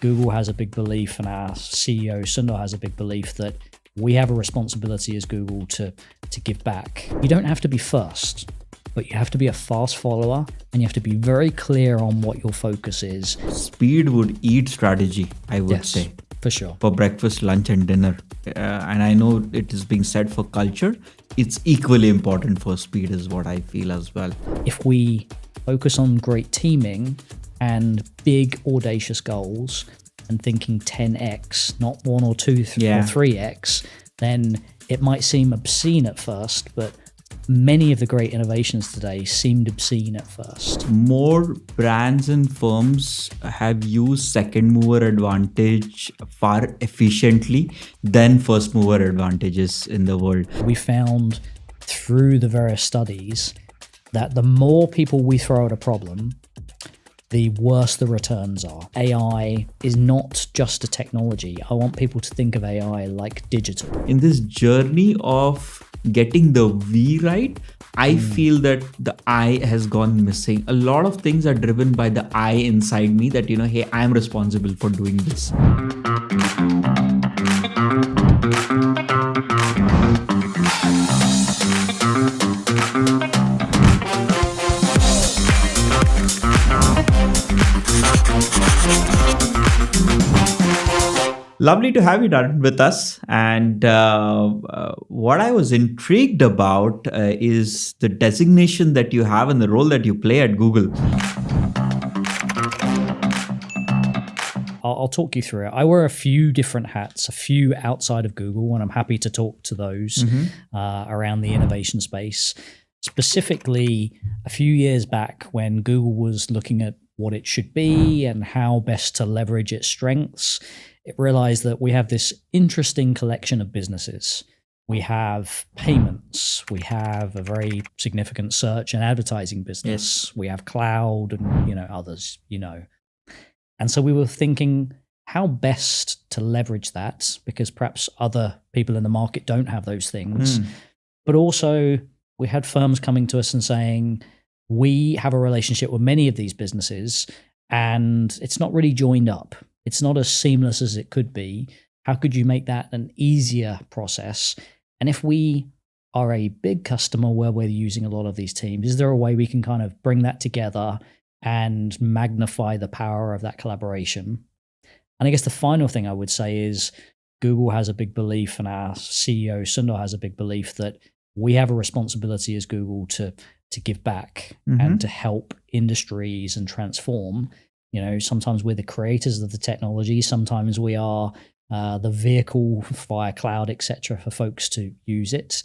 Google has a big belief, and our CEO Sundar has a big belief, that we have a responsibility as Google to give back. You don't have to be first, but you have to be a fast follower, and you have to be very clear on what your focus is. Speed would eat strategy, I would say. For sure. For breakfast, lunch, and dinner. And I know it is being said for culture. It's equally important for speed, is what I feel as well. If we focus on great teaming and big audacious goals and thinking 10x, not 1 or 2 or 3x, then it might seem obscene at first, but many of the great innovations today seemed obscene at first. More brands and firms have used second mover advantage far efficiently than first mover advantages in the world. We found through the various studies that the more people we throw at a problem, the worse the returns are. AI is not just a technology. I want people to think of AI like digital. In this journey of getting the V right, I feel that the I has gone missing. A lot of things are driven by the I inside me that, hey, I'm responsible for doing this. Lovely to have you, Darren, with us. And what I was intrigued about is the designation that you have and the role that you play at Google. I'll talk you through it. I wear a few different hats, a few outside of Google, and I'm happy to talk to those around the innovation space. Specifically, a few years back when Google was looking at what it should be and how best to leverage its strengths, it realized that we have this interesting collection of businesses. We have payments, we have a very significant search and advertising business, we have cloud and others, And so we were thinking how best to leverage that, because perhaps other people in the market don't have those things. But also we had firms coming to us and saying, we have a relationship with many of these businesses and it's not really joined up. It's not as seamless as it could be. How could you make that an easier process? And if we are a big customer where we're using a lot of these teams, is there a way we can kind of bring that together and magnify the power of that collaboration? And I guess the final thing I would say is Google has a big belief, and our CEO Sundar has a big belief, that we have a responsibility as Google to give back and to help industries and transform. Sometimes we're the creators of the technology. Sometimes we are the vehicle via cloud, etc., for folks to use it.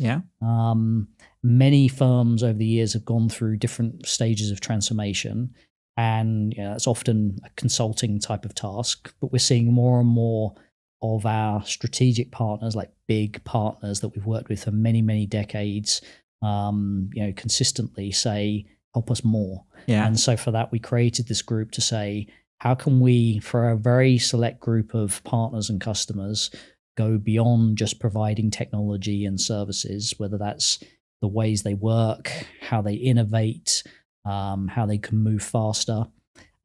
Many firms over the years have gone through different stages of transformation, and it's often a consulting type of task. But we're seeing more and more of our strategic partners, like big partners that we've worked with for many, many decades, consistently say, help us more. And so for that, we created this group to say, how can we, for a very select group of partners and customers, go beyond just providing technology and services, whether that's the ways they work, how they innovate, how they can move faster.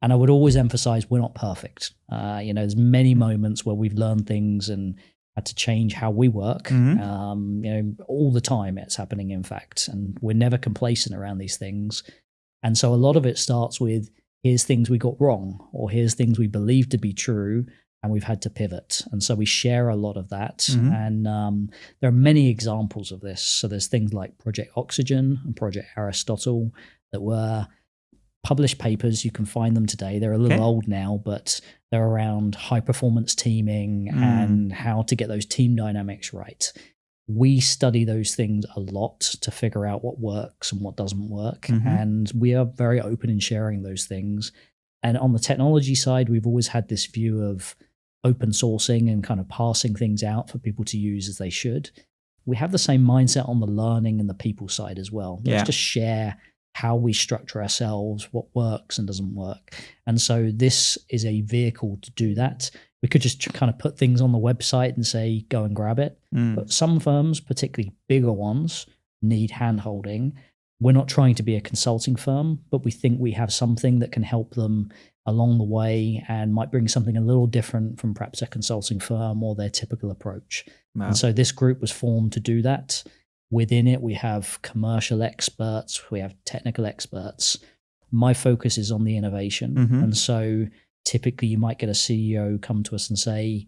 And I would always emphasize, we're not perfect. There's many moments where we've learned things and had to change how we work. All the time it's happening, in fact, and we're never complacent around these things. And so a lot of it starts with, here's things we got wrong, or here's things we believe to be true, and we've had to pivot. And so we share a lot of that. And there are many examples of this. So there's things like Project Oxygen and Project Aristotle that were published papers. You can find them today. They're a little old now, but they're around high performance teaming and how to get those team dynamics right. We study those things a lot to figure out what works and what doesn't work. And we are very open in sharing those things. And on the technology side, we've always had this view of open sourcing and kind of passing things out for people to use as they should. We have the same mindset on the learning and the people side as well. Let's just share how we structure ourselves, what works and doesn't work. And so this is a vehicle to do that. We could just kind of put things on the website and say, go and grab it. But some firms, particularly bigger ones, need hand-holding. We're not trying to be a consulting firm, but we think we have something that can help them along the way and might bring something a little different from perhaps a consulting firm or their typical approach. Wow. And so this group was formed to do that. Within it, we have commercial experts, we have technical experts. My focus is on the innovation. And so typically you might get a CEO come to us and say,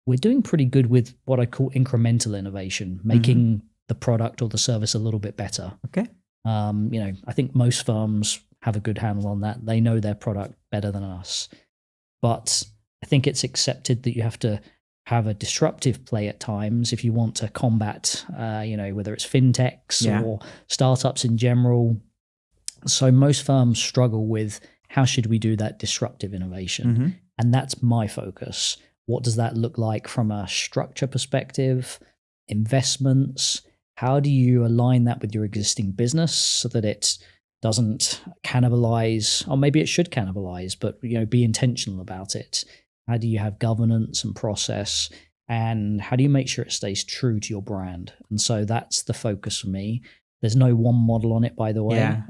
we're doing pretty good with what I call incremental innovation, making the product or the service a little bit better. Okay. I think most firms have a good handle on that. They know their product better than us. But I think it's accepted that you have to have a disruptive play at times if you want to combat, whether it's fintechs or startups in general. So most firms struggle with how should we do that disruptive innovation? And that's my focus. What does that look like from a structure perspective, investments? How do you align that with your existing business so that it doesn't cannibalize, or maybe it should cannibalize, but be intentional about it? How do you have governance and process? And how do you make sure it stays true to your brand? And so that's the focus for me. There's no one model on it, by the way. Yeah.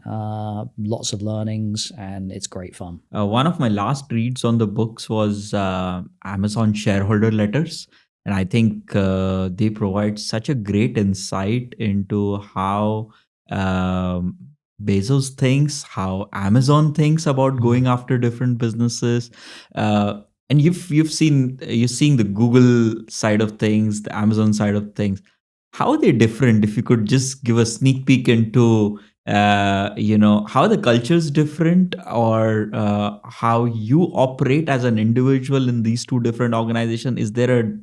Lots of learnings, and it's great fun. One of my last reads on the books was Amazon shareholder letters. And I think they provide such a great insight into how Bezos thinks, how Amazon thinks about going after different businesses. And you've seen the Google side of things, the Amazon side of things. How are they different? If you could just give a sneak peek into how the culture is different, or how you operate as an individual in these two different organizations. Is there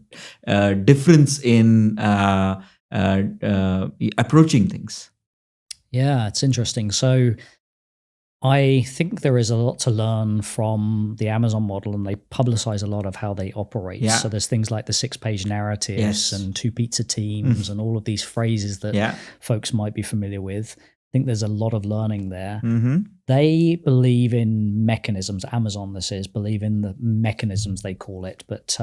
a difference in approaching things? Yeah, it's interesting. So I think there is a lot to learn from the Amazon model, and they publicize a lot of how they operate. Yeah. So there's things like the 6-page narratives Yes. and 2 pizza teams and all of these phrases that folks might be familiar with. I think there's a lot of learning there. They believe in mechanisms. Amazon, believe in the mechanisms, they call it, but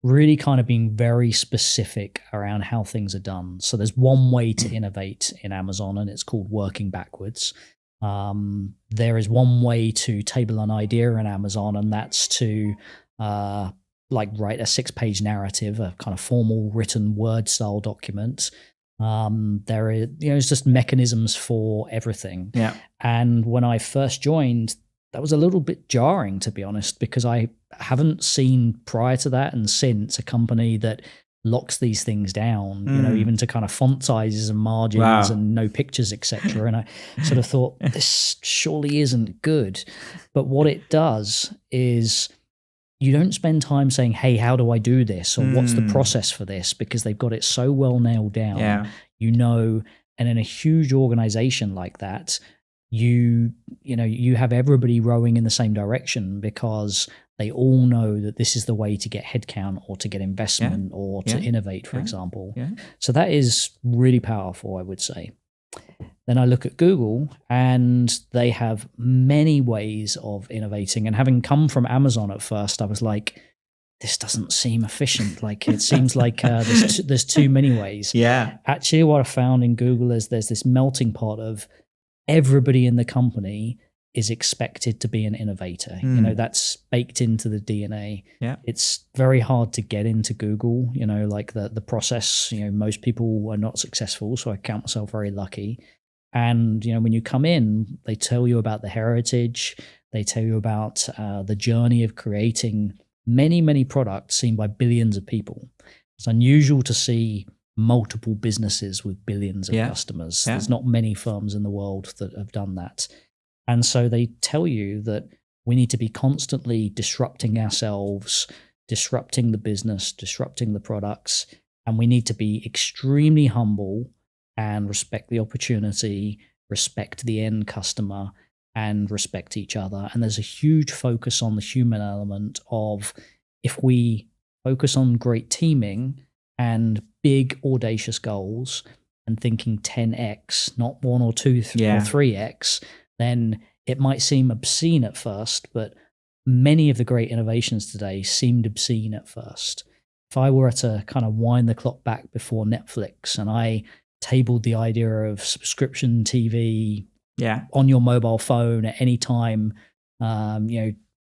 really kind of being very specific around how things are done. So there's one way to innovate in Amazon, and it's called working backwards. There is one way to table an idea in Amazon, and that's to write a 6-page narrative, a kind of formal written word style document. There is, it's just mechanisms for everything. Yeah. And when I first joined, that was a little bit jarring, to be honest, because I haven't seen prior to that and since a company that locks these things down, even to kind of font sizes and margins and no pictures, etc. And I sort of thought, this surely isn't good. But what it does is you don't spend time saying, hey, how do I do this? Or what's the process for this? Because they've got it so well nailed down, and in a huge organization like that, you have everybody rowing in the same direction because they all know that this is the way to get headcount or to get investment or to innovate, for example. Yeah. So that is really powerful, I would say. Then I look at Google, and they have many ways of innovating. And having come from Amazon at first, I was like, this doesn't seem efficient. Like, it seems like there's too many ways. Yeah. Actually, what I found in Google is there's this melting pot of everybody in the company is expected to be an innovator. That's baked into the DNA. Yeah. It's very hard to get into Google, like the process, most people are not successful. So I count myself very lucky. And, when you come in, they tell you about the heritage. They tell you about the journey of creating many, many products seen by billions of people. It's unusual to see multiple businesses with billions of customers. Yeah. There's not many firms in the world that have done that. And so they tell you that we need to be constantly disrupting ourselves, disrupting the business, disrupting the products, and we need to be extremely humble and respect the opportunity, respect the end customer, and respect each other. And there's a huge focus on the human element of, if we focus on great teaming and big audacious goals and thinking 10x, not 1 or 2 or 3x, then it might seem obscene at first, but many of the great innovations today seemed obscene at first. If I were to kind of wind the clock back before Netflix and I tabled the idea of subscription TV on your mobile phone at any time,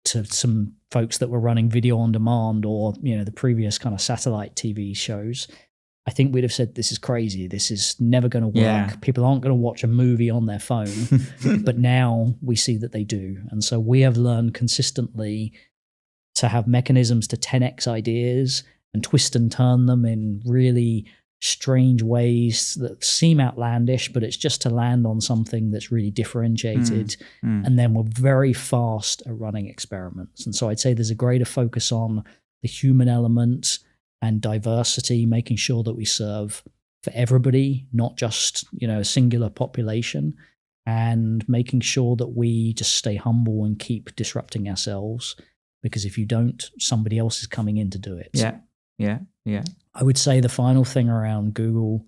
to some folks that were running video on demand or, the previous kind of satellite TV shows, I think we'd have said, this is crazy. This is never going to work. Yeah. People aren't going to watch a movie on their phone. But now we see that they do. And so we have learned consistently to have mechanisms to 10x ideas and twist and turn them in really strange ways that seem outlandish, but it's just to land on something that's really differentiated. And then we're very fast at running experiments. And so I'd say there's a greater focus on the human element and diversity, making sure that we serve for everybody, not just, a singular population, and making sure that we just stay humble and keep disrupting ourselves, because if you don't, somebody else is coming in to do it. Yeah. I would say the final thing around Google,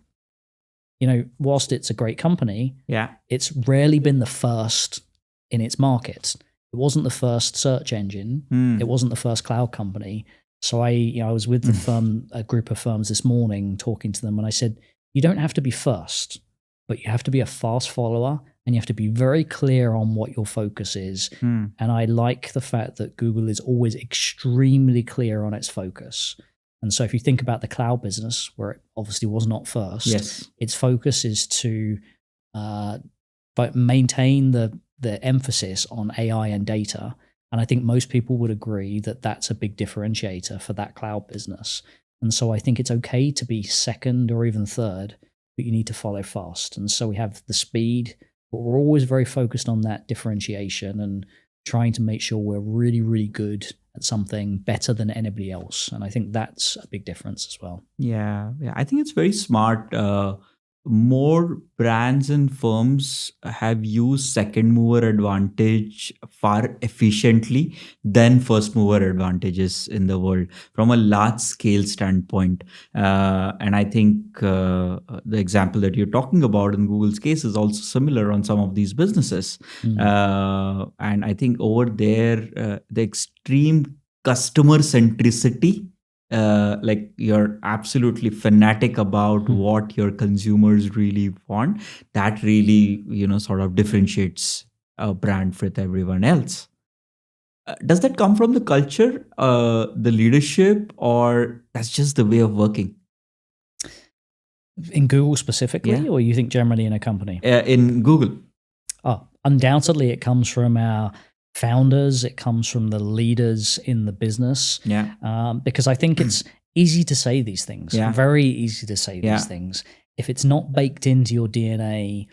whilst it's a great company, it's rarely been the first in its market. It wasn't the first search engine. It wasn't the first cloud company. So I was with a group of firms this morning talking to them, and I said, you don't have to be first, but you have to be a fast follower, and you have to be very clear on what your focus is. And I like the fact that Google is always extremely clear on its focus. And so if you think about the cloud business, where it obviously was not first, its focus is to maintain the emphasis on AI and data. And I think most people would agree that that's a big differentiator for that cloud business. And so I think it's okay to be second or even third, but you need to follow fast. And so we have the speed, but we're always very focused on that differentiation and trying to make sure we're really, really good at something better than anybody else. And I think that's a big difference as well. Yeah. I think it's very smart. More brands and firms have used second mover advantage far efficiently than first mover advantages in the world from a large scale standpoint. And I think the example that you're talking about in Google's case is also similar on some of these businesses. And I think over there, the extreme customer centricity, like you're absolutely fanatic about what your consumers really want, that really, sort of differentiates a brand with everyone else. Does that come from the culture, the leadership, or that's just the way of working? In Google specifically, or you think generally in a company? In Google. Undoubtedly, it comes from our founders, it comes from the leaders in the business. Because I think it's easy to say these things, very easy to say these things. If it's not baked into your DNA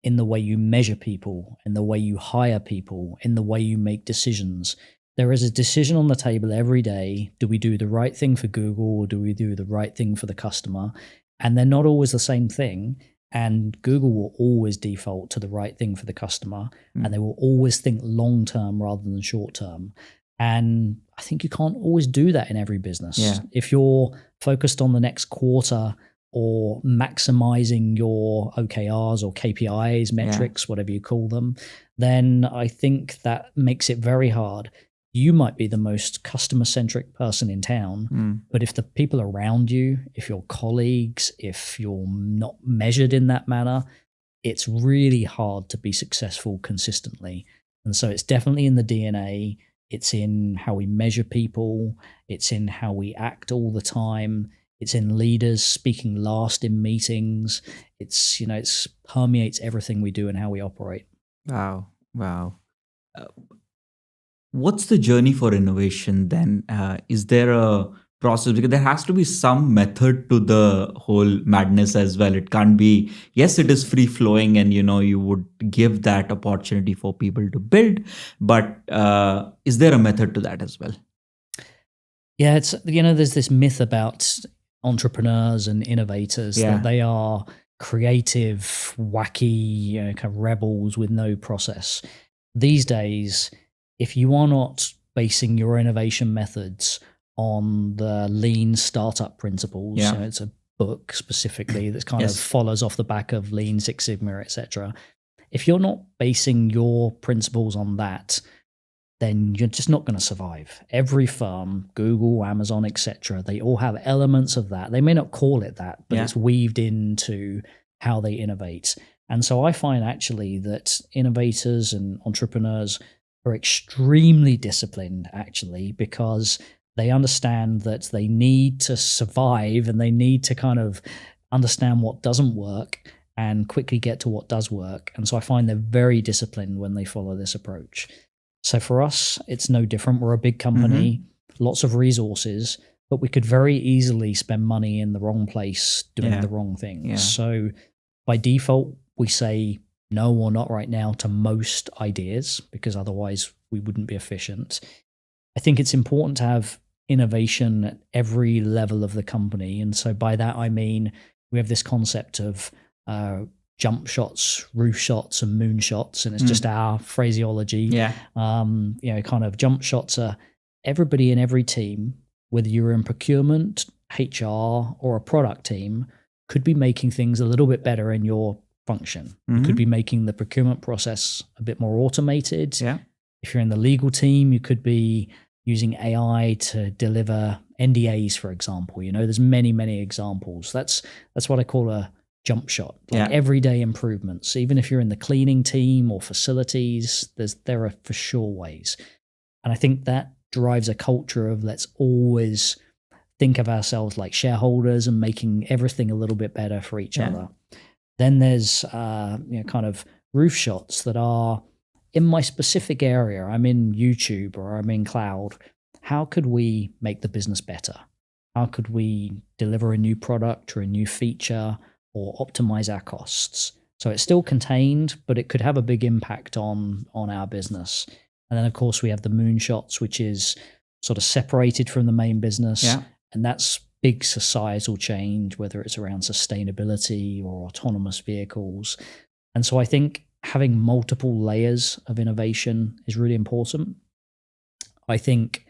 in the way you measure people, in the way you hire people, in the way you make decisions, there is a decision on the table every day. Do we do the right thing for Google, or do we do the right thing for the customer? And they're not always the same thing. And Google will always default to the right thing for the customer, and they will always think long term rather than short term. And I think you can't always do that in every business. If you're focused on the next quarter or maximizing your OKRs or KPIs, metrics, whatever you call them, then I think that makes it very hard. You might be the most customer-centric person in town, but if the people around you, if your colleagues, if you're not measured in that manner, it's really hard to be successful consistently. And so it's definitely in the DNA. It's in how we measure people. It's in how we act all the time. It's in leaders speaking last in meetings. It's, it permeates everything we do and how we operate. Wow. What's the journey for innovation then? Is there a process? Because there has to be some method to the whole madness as well. It can't be, yes, it is free flowing and, you would give that opportunity for people to build. But is there a method to that as well? Yeah, it's, there's this myth about entrepreneurs and innovators that they are creative, wacky, kind of rebels with no process. These days, if you are not basing your innovation methods on the lean startup principles, it's a book specifically that kind of follows off the back of Lean Six Sigma, etc. If you're not basing your principles on that, then you're just not going to survive. Every firm, Google, Amazon, etc., they all have elements of that. They may not call it that, but it's weaved into how they innovate. And so I find actually that innovators and entrepreneurs are extremely disciplined, actually, because they understand that they need to survive and they need to kind of understand what doesn't work and quickly get to what does work. And so I find they're very disciplined when they follow this approach. So for us, it's no different. We're a big company, lots of resources, but we could very easily spend money in the wrong place doing the wrong things. Yeah. So by default, we say no or not right now to most ideas because otherwise we wouldn't be efficient. I think it's important to have innovation at every level of the company. And so by that, I mean, we have this concept of jump shots, roof shots, and moon shots, and it's just our phraseology. Yeah. Kind of jump shots are everybody in every team, whether you're in procurement, HR, or a product team, could be making things a little bit better in your function. You could be making the procurement process a bit more automated. Yeah. If you're in the legal team, you could be using AI to deliver NDAs, for example. There's many, many examples. That's what I call a jump shot, like everyday improvements. Even if you're in the cleaning team or facilities, there are for sure ways. And I think that drives a culture of let's always think of ourselves like shareholders and making everything a little bit better for each other. Then there's kind of roof shots that are in my specific area. I'm in YouTube or I'm in cloud. How could we make the business better? How could we deliver a new product or a new feature or optimize our costs? So it's still contained, but it could have a big impact on our business. And then, of course, we have the moonshots, which is sort of separated from the main business. Yeah. And that's big societal change, whether it's around sustainability or autonomous vehicles. And so I think having multiple layers of innovation is really important. I think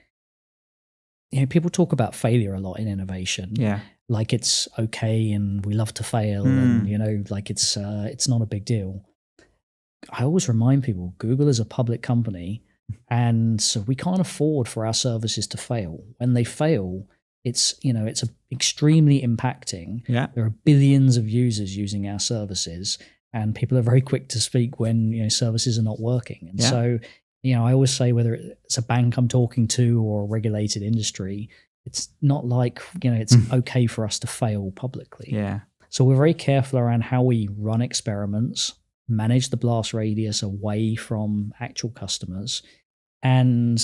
people talk about failure a lot in innovation. Yeah. Like it's okay and we love to fail and, like it's not a big deal. I always remind people, Google is a public company and so we can't afford for our services to fail. When they fail, it's extremely impacting. Yeah. There are billions of users using our services and people are very quick to speak when, services are not working. And so, I always say whether it's a bank I'm talking to or a regulated industry, it's not like, it's okay for us to fail publicly. Yeah. So we're very careful around how we run experiments, manage the blast radius away from actual customers. And,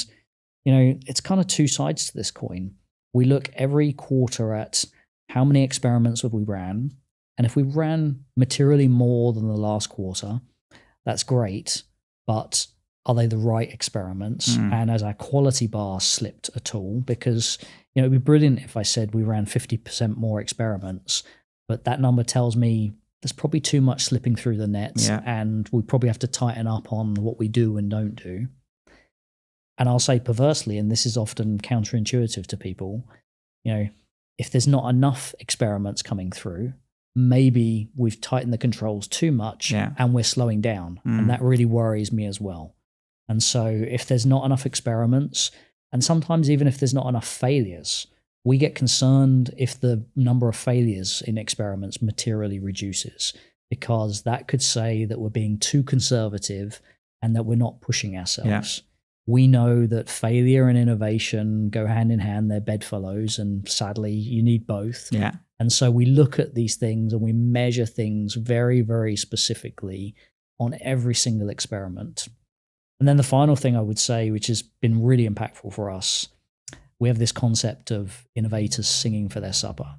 it's kind of two sides to this coin. We look every quarter at how many experiments have we ran. And if we ran materially more than the last quarter, that's great. But are they the right experiments? And has our quality bar slipped at all? Because, it'd be brilliant if I said we ran 50% more experiments, but that number tells me there's probably too much slipping through the net and we probably have to tighten up on what we do and don't do. And I'll say perversely, and this is often counterintuitive to people, if there's not enough experiments coming through, maybe we've tightened the controls too much and we're slowing down. And that really worries me as well. And so if there's not enough experiments, and sometimes even if there's not enough failures, we get concerned if the number of failures in experiments materially reduces, because that could say that we're being too conservative and that we're not pushing ourselves. We know that failure and innovation go hand in hand, they're bedfellows, and sadly, you need both. Yeah. And so we look at these things and we measure things very, very specifically on every single experiment. And then the final thing I would say, which has been really impactful for us, we have this concept of innovators singing for their supper.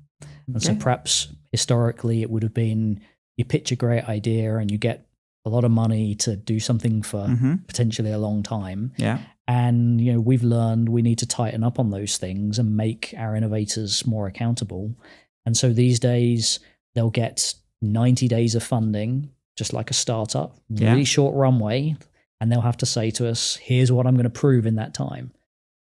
And so perhaps historically it would have been you pitch a great idea and you get a lot of money to do something for potentially a long time. Yeah. And, we've learned we need to tighten up on those things and make our innovators more accountable. And so these days they'll get 90 days of funding, just like a startup, really short runway. And they'll have to say to us, here's what I'm going to prove in that time.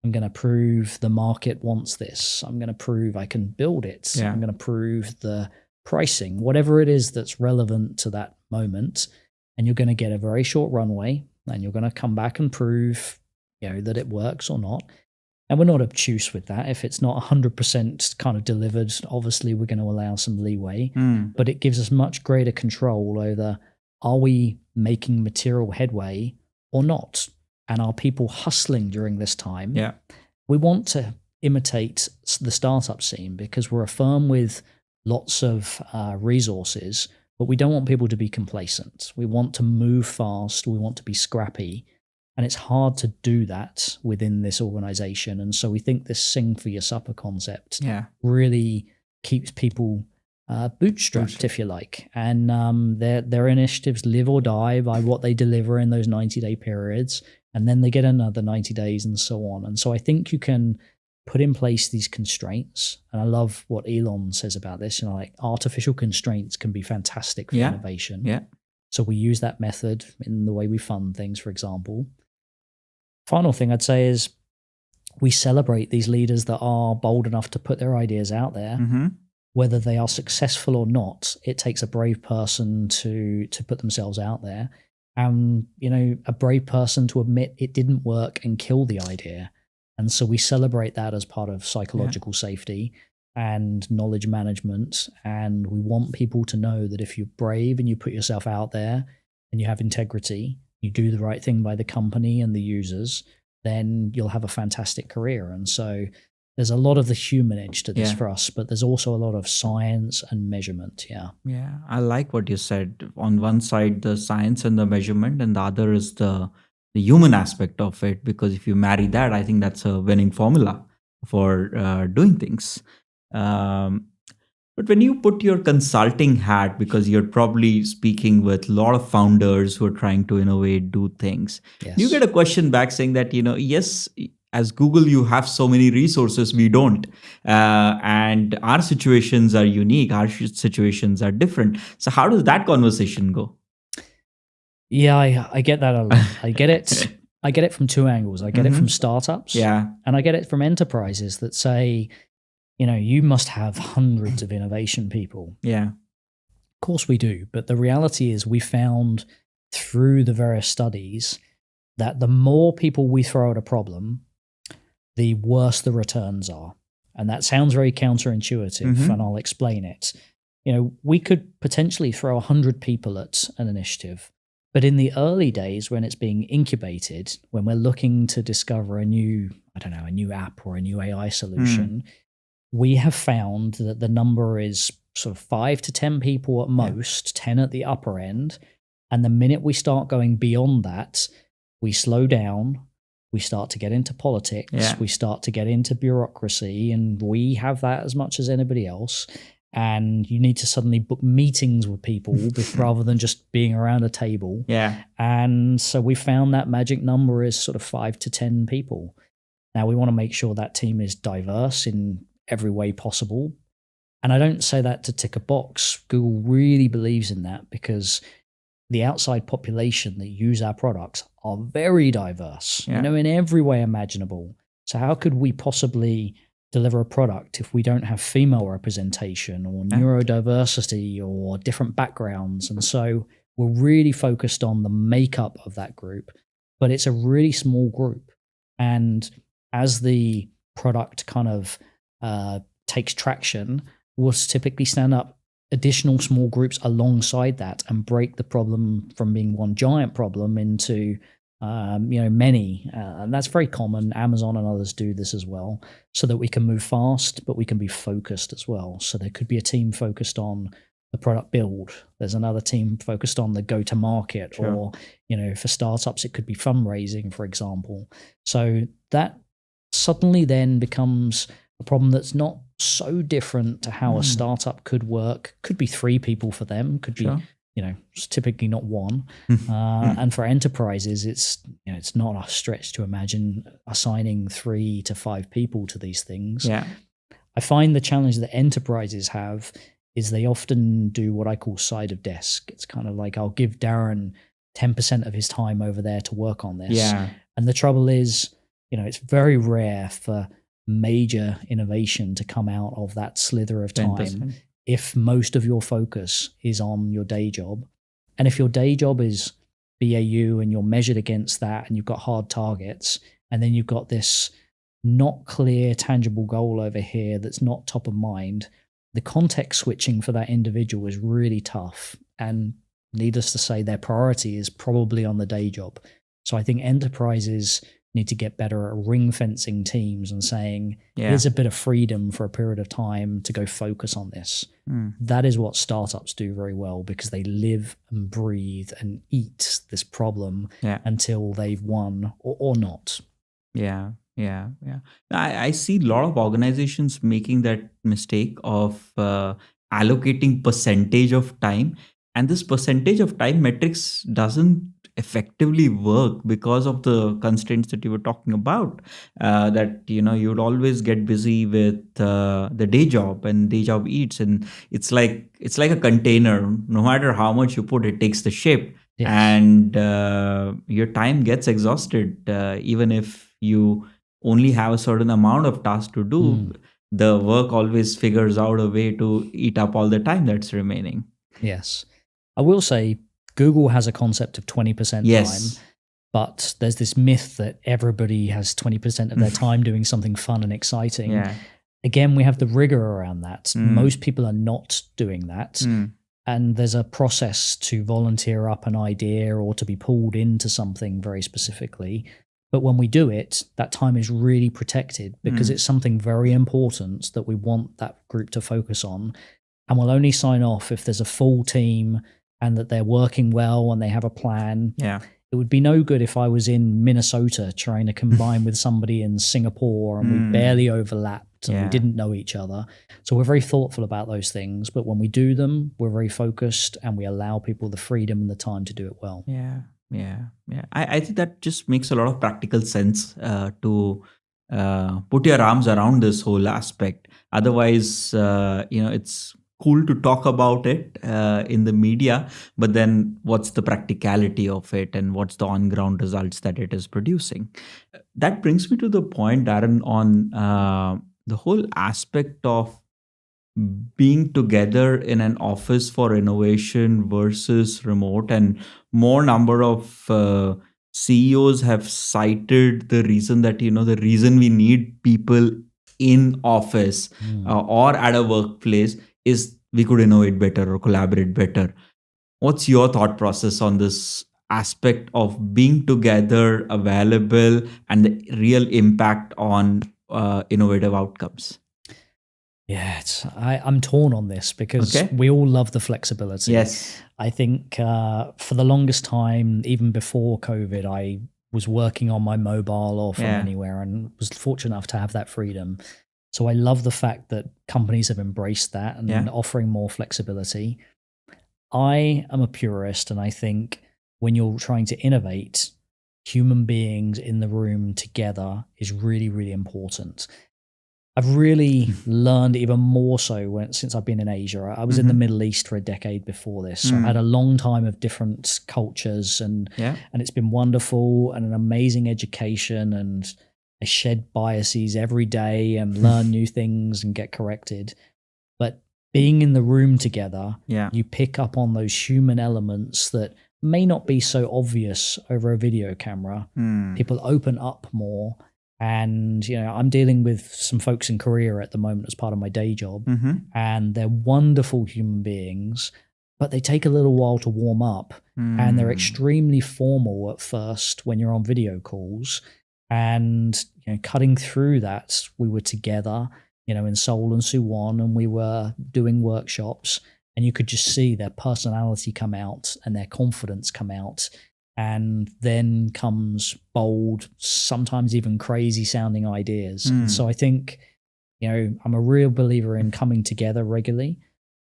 I'm going to prove the market wants this. I'm going to prove I can build it. I'm going to prove the pricing, whatever it is that's relevant to that moment. And you're going to get a very short runway and you're going to come back and prove, that it works or not. And we're not obtuse with that. If it's not 100% kind of delivered, obviously we're going to allow some leeway, but it gives us much greater control over, are we making material headway or not? and are people hustling during this time? Yeah. We want to imitate the startup scene because we're a firm with lots of resources, but we don't want people to be complacent. We want to move fast. We want to be scrappy. And it's hard to do that within this organization. And so we think this sing for your supper concept really keeps people bootstrapped, if you like. And their initiatives live or die by what they deliver in those 90-day periods. And then they get another 90 days and so on. And so I think you can put in place these constraints. And I love what Elon says about this. Like artificial constraints can be fantastic for innovation. Yeah. So we use that method in the way we fund things, for example. Final thing I'd say is we celebrate these leaders that are bold enough to put their ideas out there. Mm-hmm. Whether they are successful or not, it takes a brave person to put themselves out there. And, a brave person to admit it didn't work and kill the idea. And so we celebrate that as part of psychological safety and knowledge management. And we want people to know that if you're brave and you put yourself out there and you have integrity, you do the right thing by the company and the users, then you'll have a fantastic career. And so there's a lot of the human edge to this for us, but there's also a lot of science and measurement. Yeah. I like what you said. On one side, the science and the measurement, and the other is the human aspect of it. Because if you marry that, I think that's a winning formula for doing things. But when you put your consulting hat, because you're probably speaking with a lot of founders who are trying to innovate, do things, you get a question back saying that, yes, as Google, you have so many resources, we don't. And our situations are unique. Our situations are different. So how does that conversation go? Yeah, I get that a lot. I get it from two angles. I get it from startups. Yeah. And I get it from enterprises that say, you must have hundreds of innovation people. Yeah. Of course we do. But the reality is we found through the various studies that the more people we throw at a problem, the worse the returns are. And that sounds very counterintuitive, and I'll explain it. We could potentially throw 100 people at an initiative, but in the early days when it's being incubated, when we're looking to discover a new app or a new AI solution, we have found that the number is sort of 5 to 10 people at most, 10 at the upper end. And the minute we start going beyond that, we slow down. We start to get into politics. We start to get into bureaucracy, and we have that as much as anybody else. And you need to suddenly book meetings with people rather than just being around a table. Yeah. And so we found that magic number is sort of 5 to 10 people. Now we want to make sure that team is diverse in every way possible. And I don't say that to tick a box. Google really believes in that because the outside population that use our products are very diverse, in every way imaginable. So how could we possibly deliver a product if we don't have female representation or neurodiversity or different backgrounds? And so we're really focused on the makeup of that group, but it's a really small group. And as the product kind of takes traction, we'll typically stand up additional small groups alongside that and break the problem from being one giant problem into many. And that's very common. Amazon and others do this as well, so that we can move fast, but we can be focused as well. So there could be a team focused on the product build. There's another team focused on the go-to-market, or for startups, it could be fundraising, for example. So that suddenly then becomes a problem that's not so different to how a startup could work. Could be 3 people for them, could be, it's typically not 1. And for enterprises, it's not a stretch to imagine assigning 3 to 5 people to these things. Yeah. I find the challenge that enterprises have is they often do what I call side of desk. It's kind of like, I'll give Darren 10% of his time over there to work on this. Yeah. And the trouble is, it's very rare for major innovation to come out of that slither of time 10%. If most of your focus is on your day job. And if your day job is BAU and you're measured against that and you've got hard targets, and then you've got this not clear, tangible goal over here that's not top of mind, the context switching for that individual is really tough. And needless to say, their priority is probably on the day job. So I think enterprises need to get better at ring fencing teams and saying, here's a bit of freedom for a period of time to go focus on this. That is what startups do very well, because they live and breathe and eat this problem until they've won or not. Yeah. I see a lot of organizations making that mistake of allocating percentage of time, and this percentage of time metrics doesn't effectively work because of the constraints that you were talking about. That you'd always get busy with the day job, and day job eats, and it's like a container. No matter how much you put, it takes the shape, and your time gets exhausted, even if you only have a certain amount of tasks to do. The work always figures out a way to eat up all the time that's remaining. Yes. I will say Google has a concept of 20% time, but there's this myth that everybody has 20% of their time doing something fun and exciting. Again, we have the rigor around that. Most people are not doing that. And there's a process to volunteer up an idea or to be pulled into something very specifically. But when we do it, that time is really protected because it's something very important that we want that group to focus on. And we'll only sign off if there's a full team and that they're working well and they have a plan. It would be no good if I was in Minnesota trying to combine with somebody in Singapore and we barely overlapped and we didn't know each other. So we're very thoughtful about those things. But when we do them, we're very focused and we allow people the freedom and the time to do it well. I think that just makes a lot of practical sense to put your arms around this whole aspect. Otherwise, it's cool to talk about it in the media, but then what's the practicality of it and what's the on-ground results that it is producing? That brings me to the point, Darren, on the whole aspect of being together in an office for innovation versus remote. And more number of CEOs have cited the reason that, the reason we need people in office or at a workplace is we could innovate better or collaborate better. What's your thought process on this aspect of being together, available, and the real impact on innovative outcomes? Yeah, I'm torn on this because we all love the flexibility. Yes. I think for the longest time, even before COVID, I was working on my mobile or from anywhere and was fortunate enough to have that freedom. So I love the fact that companies have embraced that and offering more flexibility. I am a purist, and I think when you're trying to innovate, human beings in the room together is really, really important. I've really learned even more so since I've been in Asia. I was in the Middle East for a decade before this. So I've had a long time of different cultures and it's been wonderful and an amazing education, and I shed biases every day and learn new things and get corrected. But being in the room together, you pick up on those human elements that may not be so obvious over a video camera. People open up more. And, I'm dealing with some folks in Korea at the moment as part of my day job, and they're wonderful human beings, but they take a little while to warm up, and they're extremely formal at first when you're on video calls. And, cutting through that, we were together, in Seoul and Suwon, and we were doing workshops, and you could just see their personality come out and their confidence come out. And then comes bold, sometimes even crazy sounding ideas. So I think, I'm a real believer in coming together regularly.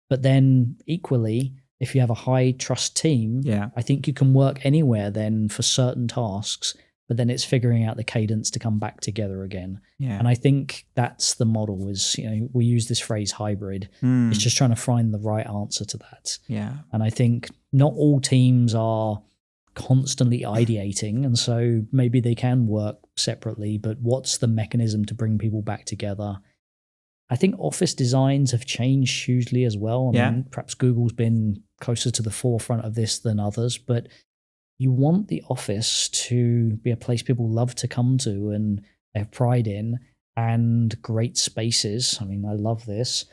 But then equally, if you have a high trust team, I think you can work anywhere then for certain tasks, but then it's figuring out the cadence to come back together again. And I think that's the model is, we use this phrase hybrid. It's just trying to find the right answer to that. And I think not all teams are constantly ideating, and so maybe they can work separately, but what's the mechanism to bring people back together? I think office designs have changed hugely as well. I mean, perhaps Google's been closer to the forefront of this than others, but you want the office to be a place people love to come to and they have pride in, and great spaces. I mean, I love this.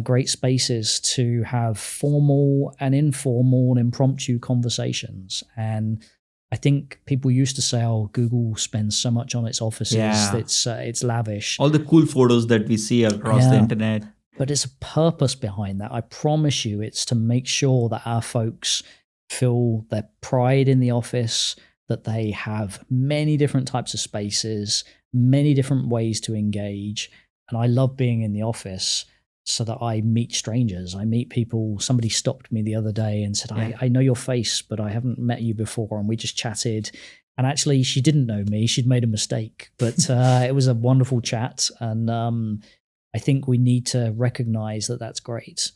Great spaces to have formal and informal and impromptu conversations. And I think people used to say, "Oh, Google spends so much on its offices; Yeah. it's lavish." All the cool photos that we see across the Yeah. internet. But it's a purpose behind that. I promise you, it's to make sure that our folks feel their pride in the office, that they have many different types of spaces, many different ways to engage. And I love being in the office so that I meet strangers. I meet people. Somebody stopped me the other day and said, Yeah. I know your face, but I haven't met you before. And we just chatted. And actually, she didn't know me. She'd made a mistake. But it was a wonderful chat. And I think we need to recognize that that's great.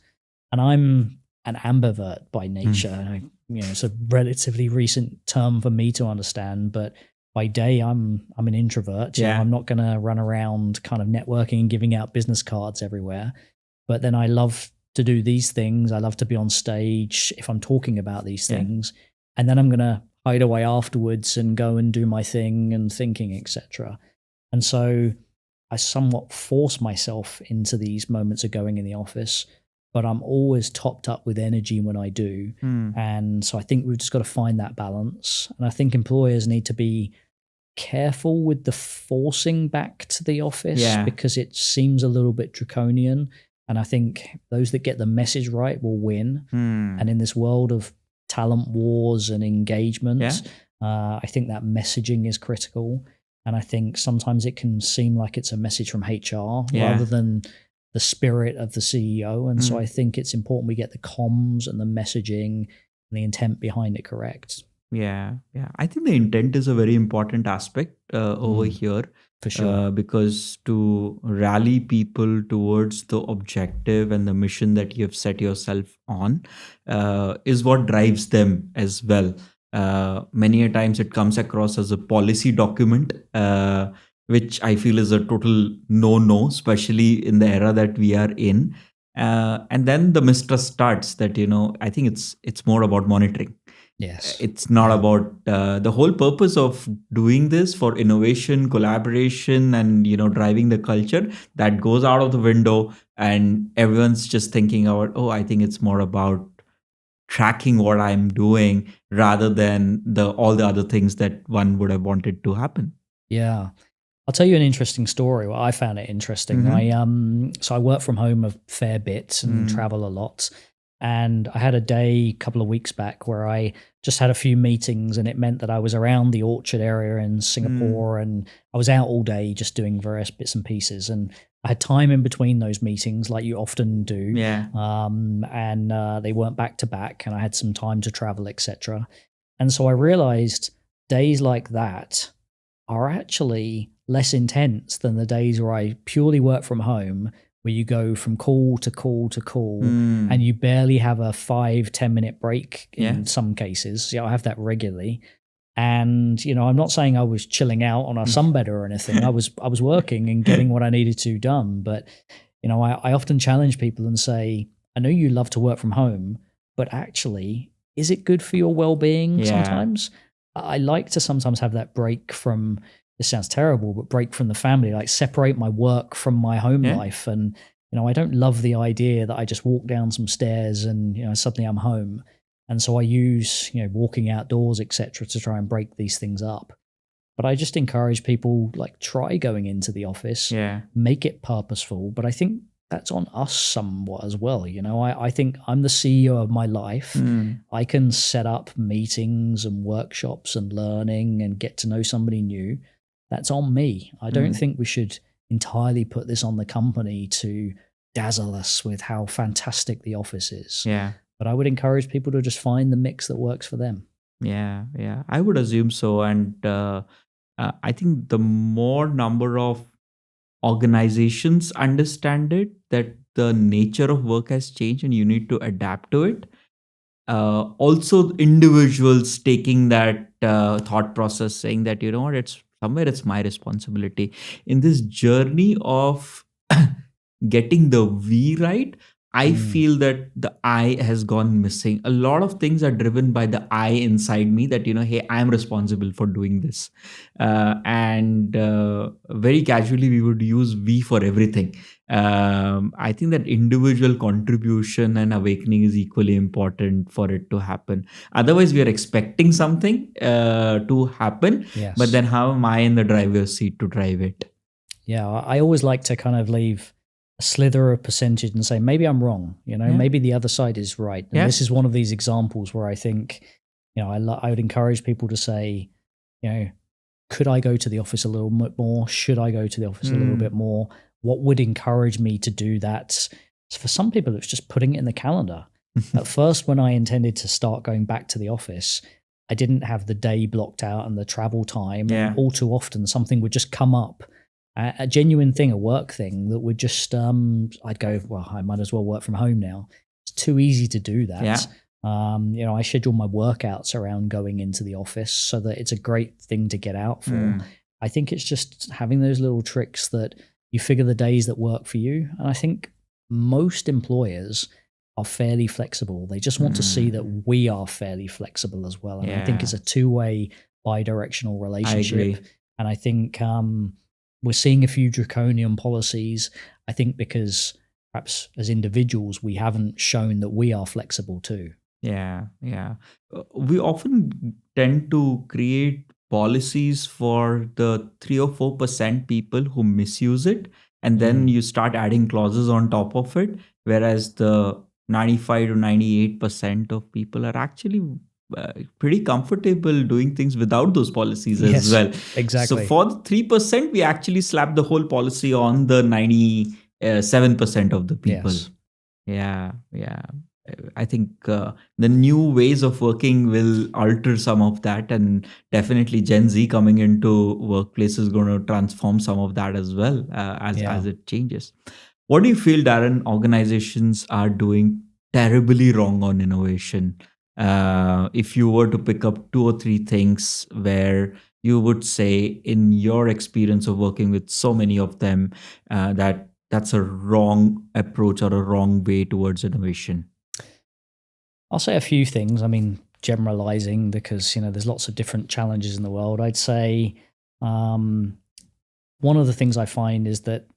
And I'm an ambivert by nature. It's a relatively recent term for me to understand, but by day I'm an introvert. Yeah. I'm not going to run around kind of networking and giving out business cards everywhere. But then I love to do these things. I love to be on stage if I'm talking about these things. And then I'm going to hide away afterwards and go and do my thing and thinking, etc. And so I somewhat force myself into these moments of going in the office, but I'm always topped up with energy when I do. And so I think we've just got to find that balance. And I think employers need to be careful with the forcing back to the office because it seems a little bit draconian. And I think those that get the message right will win. And in this world of talent wars and engagement, I think that messaging is critical. And I think sometimes it can seem like it's a message from HR rather than the spirit of the CEO. And so I think it's important we get the comms and the messaging and the intent behind it correct. Yeah. I think the intent is a very important aspect over here. For sure. Because to rally people towards the objective and the mission that you have set yourself on is what drives them as well. Many a times it comes across as a policy document, which I feel is a total no-no, especially in the era that we are in. And then the mistrust starts that, I think it's more about monitoring. Yes. It's not about the whole purpose of doing this for innovation, collaboration, and driving the culture that goes out of the window, and everyone's just thinking about, I think it's more about tracking what I'm doing rather than all the other things that one would have wanted to happen. Yeah. I'll tell you an interesting story. Well, I found it interesting. So I work from home a fair bit and travel a lot. And I had a day a couple of weeks back where I just had a few meetings, and it meant that I was around the Orchard area in Singapore and I was out all day just doing various bits and pieces. And I had time in between those meetings like you often do. Yeah. And they weren't back to back, and I had some time to travel, etc. And so I realized days like that are actually less intense than the days where I purely work from home, where you go from call to call to call and you barely have a 5-10 minute break in some cases. I have that regularly. And, I'm not saying I was chilling out on a sunbed or anything. I was working and getting what I needed to done. But, I often challenge people and say, I know you love to work from home, but actually, is it good for your well-being sometimes? I like to sometimes have that break from, this sounds terrible, but break from the family, like separate my work from my home life. And, I don't love the idea that I just walk down some stairs and, suddenly I'm home. And so I use, walking outdoors, etc., to try and break these things up. But I just encourage people, like, try going into the office, make it purposeful. But I think that's on us somewhat as well. I think I'm the CEO of my life. I can set up meetings and workshops and learning and get to know somebody new. That's on me. I don't think we should entirely put this on the company to dazzle us with how fantastic the office is. Yeah. But I would encourage people to just find the mix that works for them. Yeah. I would assume so. And I think the more number of organizations understand it, that the nature of work has changed and you need to adapt to it. Also, individuals taking that thought process, saying that, it's my responsibility. In this journey of getting the V right, I feel that the I has gone missing. A lot of things are driven by the I inside me that, hey, I'm responsible for doing this. And very casually, we would use V for everything. I think that individual contribution and awakening is equally important for it to happen. Otherwise, we are expecting something to happen, Yes. but then how am I in the driver's seat to drive it? Yeah, I always like to kind of leave a slither of percentage and say, maybe I'm wrong, maybe the other side is right. And this is one of these examples where I think, I would encourage people to say, could I go to the office a little bit more? Should I go to the office a little bit more? What would encourage me to do that? So for some people, it's just putting it in the calendar. At first, when I intended to start going back to the office, I didn't have the day blocked out and the travel time. Yeah. And all too often, something would just come up. A genuine thing, a work thing that would just, I'd go, well, I might as well work from home now. It's too easy to do that. Yeah. I schedule my workouts around going into the office so that it's a great thing to get out for. I think it's just having those little tricks that you figure the days that work for you. And I think most employers are fairly flexible. They just want to see that we are fairly flexible as well. And I think it's a two-way, bi-directional relationship. I agree. And I think we're seeing a few draconian policies, I think because perhaps as individuals, we haven't shown that we are flexible too. Yeah. We often tend to create policies for the 3 or 4% people who misuse it. And then you start adding clauses on top of it. Whereas the 95 to 98% of people are actually pretty comfortable doing things without those policies as well. Exactly. So for the 3%, we actually slap the whole policy on the 97% of the people. Yes. Yeah. I think the new ways of working will alter some of that, and definitely Gen Z coming into workplace is going to transform some of that as well as it changes. What do you feel, Darren, organizations are doing terribly wrong on innovation? If you were to pick up 2 or 3 things where you would say, in your experience of working with so many of them, that's a wrong approach or a wrong way towards innovation. I'll say a few things. I mean, generalizing because, there's lots of different challenges in the world. I'd say one of the things I find is that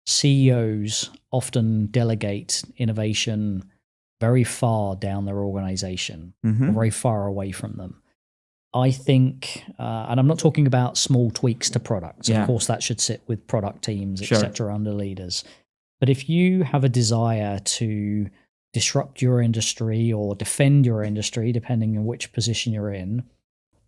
CEOs often delegate innovation very far down their organization, or very far away from them. I think, and I'm not talking about small tweaks to products. Of course, that should sit with product teams, etc., under leaders. But if you have a desire to disrupt your industry or defend your industry, depending on which position you're in,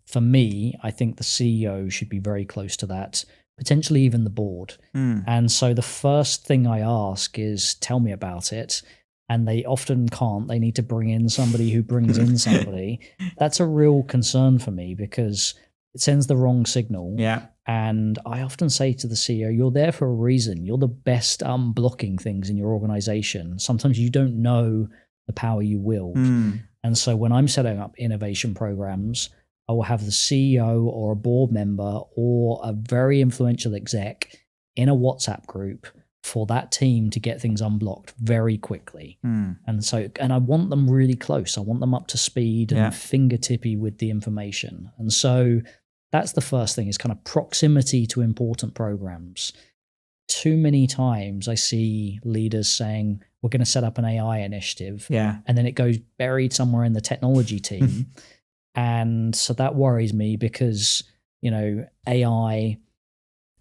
for me, I think the CEO should be very close to that, potentially even the board. And so the first thing I ask is, tell me about it. And they often can't. They need to bring in somebody who brings in somebody. That's a real concern for me because it sends the wrong signal. Yeah. And I often say to the CEO, you're there for a reason. You're the best blocking things in your organization. Sometimes you don't know the power you wield. And so when I'm setting up innovation programs, I will have the CEO or a board member or a very influential exec in a WhatsApp group for that team to get things unblocked very quickly. And I want them really close. I want them up to speed and fingertippy with the information. And so that's the first thing, is kind of proximity to important programs. Too many times I see leaders saying, we're going to set up an AI initiative. And then it goes buried somewhere in the technology team. And so that worries me because, AI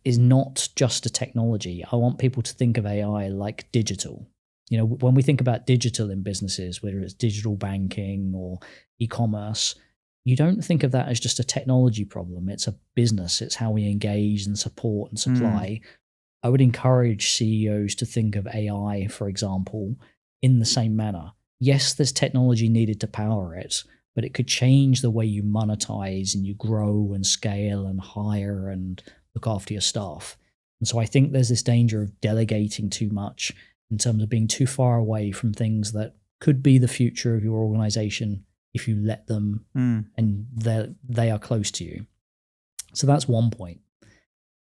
is not just a technology. I want people to think of AI like digital. When we think about digital in businesses, whether it's digital banking or e-commerce, you don't think of that as just a technology problem. It's a business. It's how we engage and support and supply. I would encourage CEOs to think of AI, for example, in the same manner. Yes, there's technology needed to power it, but it could change the way you monetize and you grow and scale and hire and look after your staff. And so I think there's this danger of delegating too much in terms of being too far away from things that could be the future of your organization if you let them and they are close to you. So that's one point.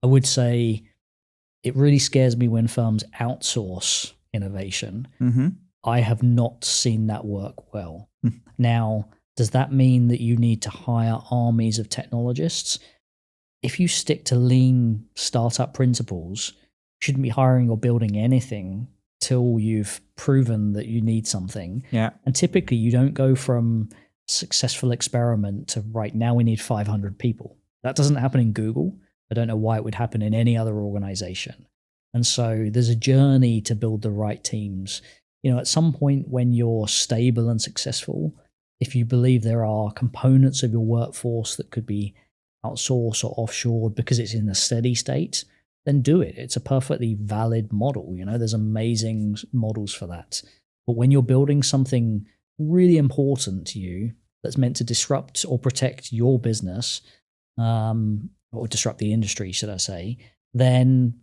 I would say it really scares me when firms outsource innovation. I have not seen that work well. Now, does that mean that you need to hire armies of technologists? If you stick to lean startup principles, shouldn't be hiring or building anything till you've proven that you need something. Yeah. And typically you don't go from successful experiment to right now we need 500 people. That doesn't happen in Google. I don't know why it would happen in any other organization. And so there's a journey to build the right teams. At some point when you're stable and successful, if you believe there are components of your workforce that could be outsourced or offshored because it's in a steady state, then do it. It's a perfectly valid model. There's amazing models for that. But when you're building something really important to you that's meant to disrupt or protect your business, or disrupt the industry, should I say, then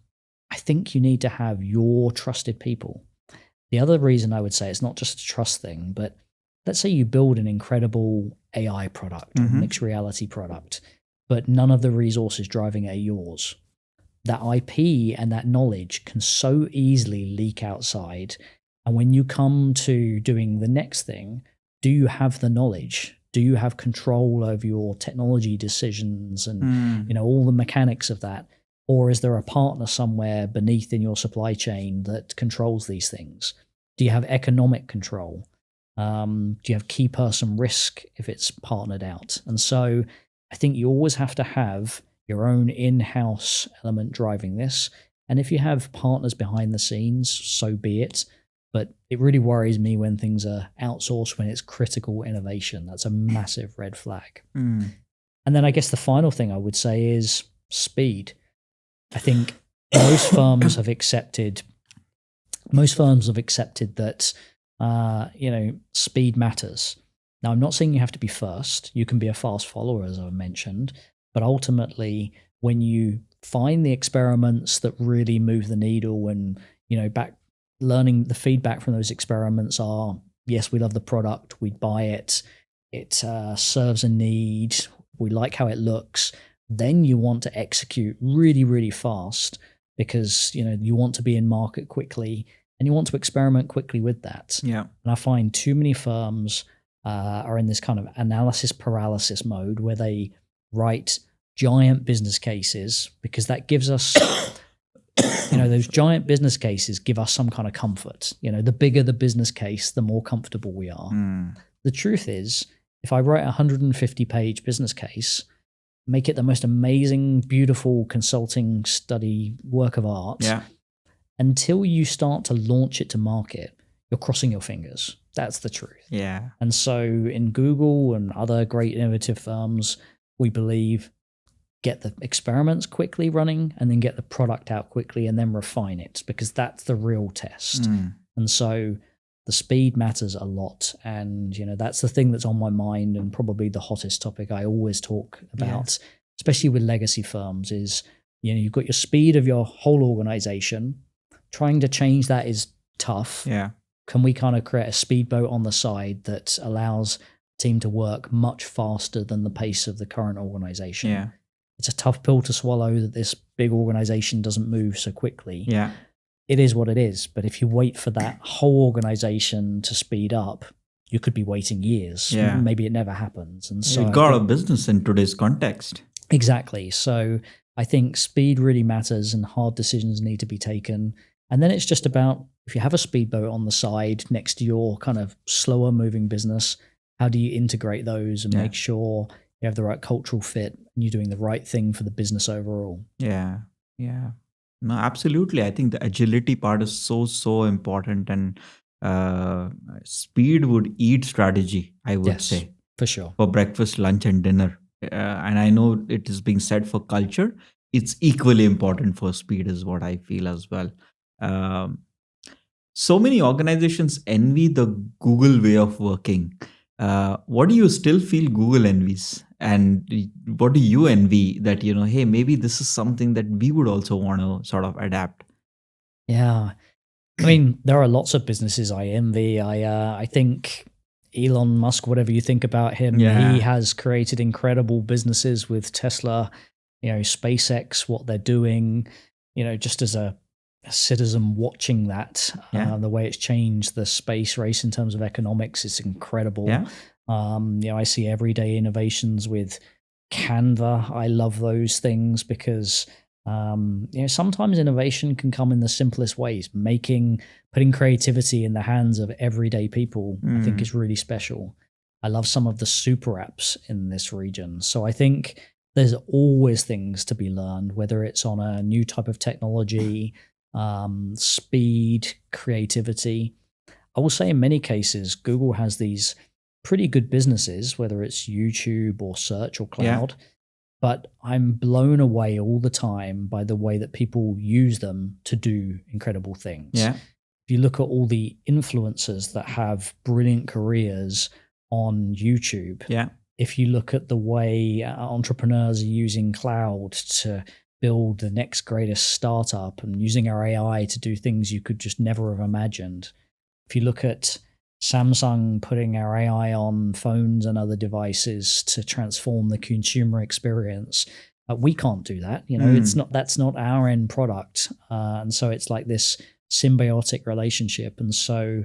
I think you need to have your trusted people. The other reason I would say it's not just a trust thing, but let's say you build an incredible AI product or mixed reality product, but none of the resources driving it are yours. That IP and that knowledge can so easily leak outside. And when you come to doing the next thing, do you have the knowledge? Do you have control over your technology decisions and all the mechanics of that? Or is there a partner somewhere beneath in your supply chain that controls these things? Do you have economic control? Do you have key person risk if it's partnered out? And so I think you always have to have your own in-house element driving this. And if you have partners behind the scenes, so be it. But it really worries me when things are outsourced, when it's critical innovation. That's a massive red flag. And then I guess the final thing I would say is speed. I think most firms have accepted that, speed matters. Now, I'm not saying you have to be first. You can be a fast follower, as I mentioned. But ultimately, when you find the experiments that really move the needle and, learning the feedback from those experiments are, yes, we love the product, we buy it, it serves a need, we like how it looks, then you want to execute really, really fast because, you want to be in market quickly and you want to experiment quickly with that. Yeah. And I find too many firms are in this kind of analysis paralysis mode where they write giant business cases because that gives us, those giant business cases give us some kind of comfort. The bigger the business case, the more comfortable we are. The truth is, if I write a 150-page business case, make it the most amazing, beautiful consulting study work of art, until you start to launch it to market, you're crossing your fingers. That's the truth. Yeah. And so in Google and other great innovative firms, we believe get the experiments quickly running and then get the product out quickly and then refine it because that's the real test. And so the speed matters a lot. And, that's the thing that's on my mind and probably the hottest topic I always talk about, especially with legacy firms is, you've got your speed of your whole organization. Trying to change that is tough. Yeah. Can we kind of create a speedboat on the side that allows the team to work much faster than the pace of the current organization? Yeah. It's a tough pill to swallow that this big organization doesn't move so quickly. Yeah. It is what it is. But if you wait for that whole organization to speed up, you could be waiting years. Yeah. Maybe it never happens. And so you got a business in today's context. Exactly. So I think speed really matters and hard decisions need to be taken. And then it's just about, if you have a speedboat on the side next to your kind of slower moving business, how do you integrate those and make sure you have the right cultural fit and you're doing the right thing for the business overall? Yeah. Yeah. No, absolutely. I think the agility part is so important, and speed would eat strategy, I would say. For sure. For breakfast, lunch, and dinner. And I know it is being said for culture. It's equally important for speed is what I feel as well. So many organizations envy the Google way of working. What do you still feel Google envies? And what do you envy that, hey, maybe this is something that we would also want to sort of adapt? Yeah. I mean, there are lots of businesses I envy. I think Elon Musk, whatever you think about him, he has created incredible businesses with Tesla, SpaceX, what they're doing, just as a citizen watching that, the way it's changed the space race in terms of economics, it's incredible. I see everyday innovations with Canva. I love those things because Sometimes innovation can come in the simplest ways. Putting creativity in the hands of everyday people, I think, is really special. I love some of the super apps in this region. So I think there's always things to be learned, whether it's on a new type of technology, speed, creativity. I will say in many cases, Google has these pretty good businesses, whether it's YouTube or search or cloud. Yeah. But I'm blown away all the time by the way that people use them to do incredible things. Yeah. If you look at all the influencers that have brilliant careers on YouTube, yeah. If you look at the way entrepreneurs are using cloud to build the next greatest startup and using our AI to do things you could just never have imagined. If you look at Samsung putting our AI on phones and other devices to transform the consumer experience, we can't do that. That's not our end product. And so it's like this symbiotic relationship. And so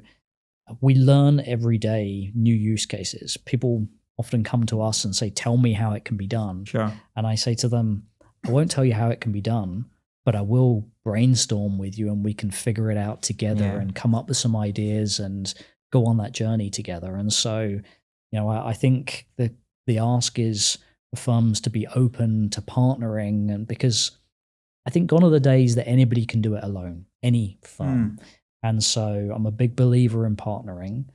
we learn every day new use cases. People often come to us and say, tell me how it can be done. Sure. And I say to them, I won't tell you how it can be done, but I will brainstorm with you and we can figure it out together and come up with some ideas and go on that journey together. And so, I think the ask is for firms to be open to partnering, and because I think gone are the days that anybody can do it alone, any firm. And so I'm a big believer in partnering.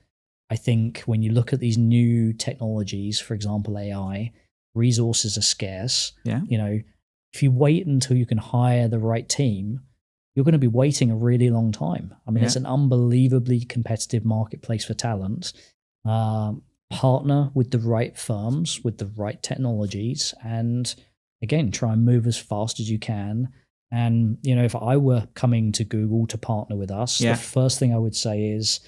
I think when you look at these new technologies, for example, AI, resources are scarce. Yeah. If you wait until you can hire the right team, you're going to be waiting a really long time. I mean, it's an unbelievably competitive marketplace for talent. Partner with the right firms, with the right technologies, and again, try and move as fast as you can. And, if I were coming to Google to partner with us, the first thing I would say is,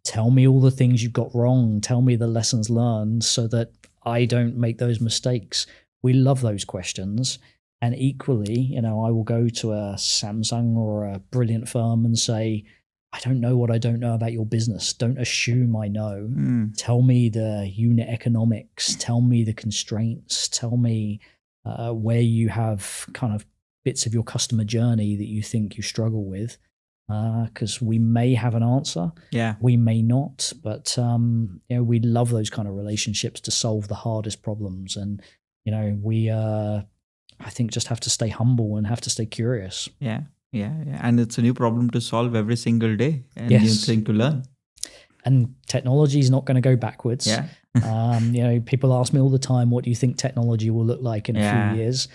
tell me all the things you've got wrong. Tell me the lessons learned so that I don't make those mistakes. We love those questions. And equally, I will go to a Samsung or a brilliant firm and say, I don't know what I don't know about your business. Don't assume I know. Tell me the unit economics. Tell me the constraints. Tell me where you have kind of bits of your customer journey that you think you struggle with. Because we may have an answer. Yeah. We may not. But, we love those kind of relationships to solve the hardest problems. And, we I think just have to stay humble and have to stay curious. Yeah. And it's a new problem to solve every single day and new thing to learn. And technology is not going to go backwards. Yeah. People ask me all the time, what do you think technology will look like in a few years?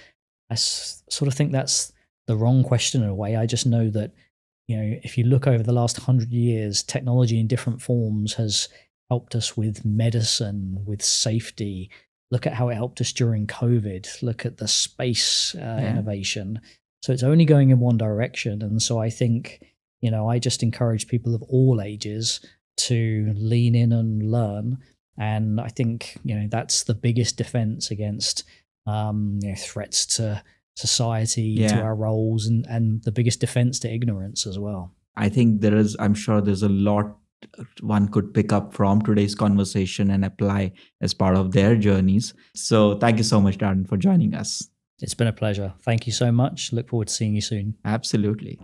I sort of think that's the wrong question in a way. I just know that, if you look over the last 100 years, technology in different forms has helped us with medicine, with safety. Look at how it helped us during COVID. Look at the space innovation. So it's only going in one direction. And so I think, I just encourage people of all ages to lean in and learn. And I think, that's the biggest defense against threats to society, to our roles, and the biggest defense to ignorance as well. I think I'm sure there's a lot one could pick up from today's conversation and apply as part of their journeys. So thank you so much, Darren, for joining us. It's been a pleasure. Thank you so much. Look forward to seeing you soon. Absolutely.